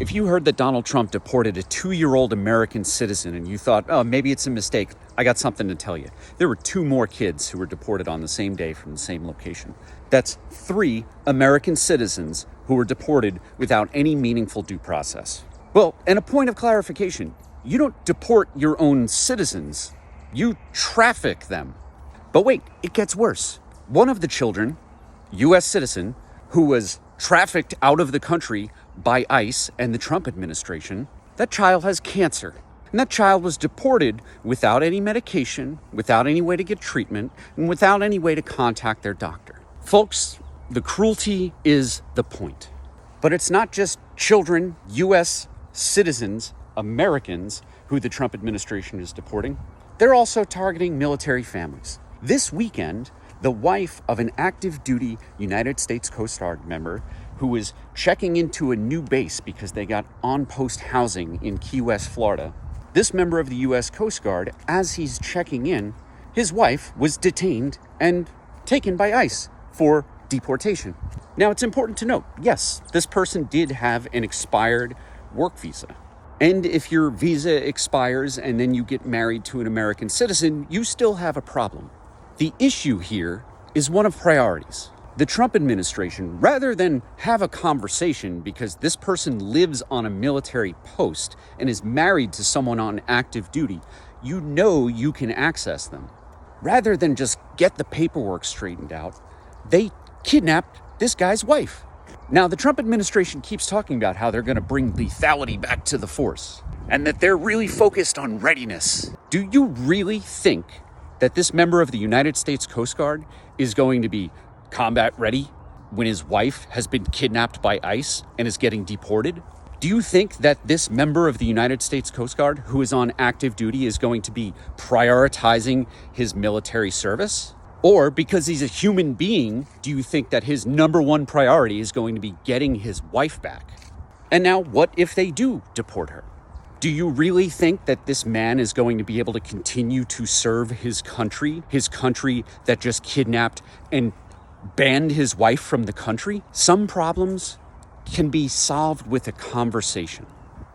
If you heard that Donald Trump deported a 2-year-old American citizen and you thought, oh, maybe it's a mistake, I got something to tell you. There were 2 more kids who were deported on the same day from the same location. That's 3 American citizens who were deported without any meaningful due process. Well, and a point of clarification, you don't deport your own citizens, you traffic them. But wait, it gets worse. One of the children, U.S. citizen, who was trafficked out of the country by ICE and the Trump administration, that child has cancer. And that child was deported without any medication, without any way to get treatment, and without any way to contact their doctor. Folks, the cruelty is the point. But it's not just children, U.S. citizens, Americans, who the Trump administration is deporting. They're also targeting military families. This weekend, the wife of an active duty United States Coast Guard member who was checking into a new base because they got on-post housing in Key West, Florida. This member of the U.S. Coast Guard, as he's checking in, his wife was detained and taken by ICE for deportation. Now, it's important to note, yes, this person did have an expired work visa. And if your visa expires and then you get married to an American citizen, you still have a problem. The issue here is one of priorities. The Trump administration, rather than have a conversation because this person lives on a military post and is married to someone on active duty, you know you can access them. Rather than just get the paperwork straightened out, they kidnapped this guy's wife. Now, the Trump administration keeps talking about how they're going to bring lethality back to the force and that they're really focused on readiness. Do you really think that this member of the United States Coast Guard is going to be combat ready when his wife has been kidnapped by ICE and is getting deported? Do you think that this member of the United States Coast Guard who is on active duty is going to be prioritizing his military service? Or because he's a human being, do you think that his number one priority is going to be getting his wife back? And now, what if they do deport her? Do you really think that this man is going to be able to continue to serve his country that just kidnapped and banned his wife from the country? Some problems can be solved with a conversation.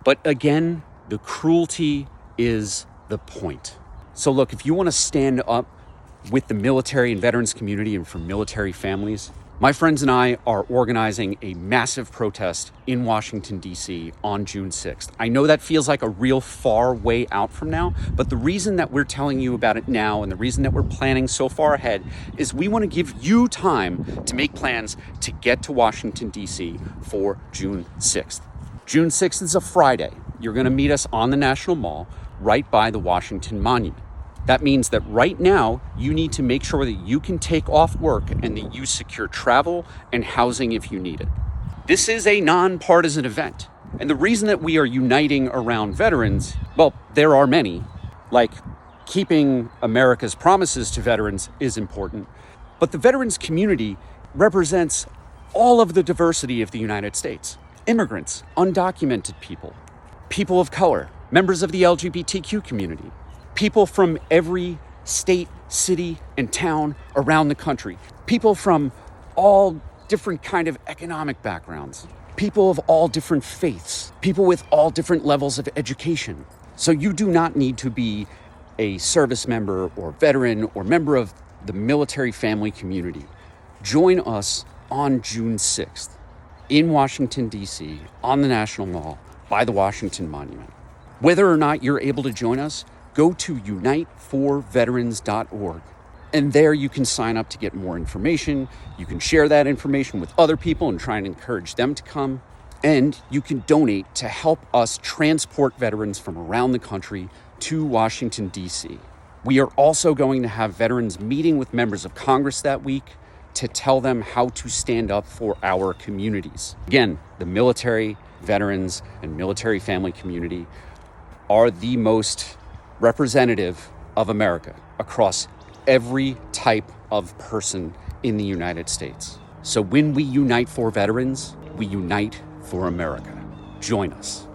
But again, the cruelty is the point. So look, if you want to stand up with the military and veterans community and for military families, my friends and I are organizing a massive protest in Washington, D.C. on June 6th. I know that feels like a real far way out from now, but the reason that we're telling you about it now and the reason that we're planning so far ahead is we want to give you time to make plans to get to Washington, D.C. for June 6th. June 6th is a Friday. You're going to meet us on the National Mall right by the Washington Monument. That means that right now, you need to make sure that you can take off work and that you secure travel and housing if you need it. This is a nonpartisan event. And the reason that we are uniting around veterans, well, there are many, like keeping America's promises to veterans is important. But the veterans community represents all of the diversity of the United States. Immigrants, undocumented people, people of color, members of the LGBTQ community, people from every state, city, and town around the country. People from all different kind of economic backgrounds. People of all different faiths. People with all different levels of education. So you do not need to be a service member or veteran or member of the military family community. Join us on June 6th in Washington, D.C., on the National Mall by the Washington Monument. Whether or not you're able to join us, go to uniteforveterans.org. And there you can sign up to get more information. You can share that information with other people and try and encourage them to come. And you can donate to help us transport veterans from around the country to Washington, D.C. We are also going to have veterans meeting with members of Congress that week to tell them how to stand up for our communities. Again, the military, veterans, and military family community are the most representative of America across every type of person in the United States. So when we unite for veterans, we unite for America. Join us.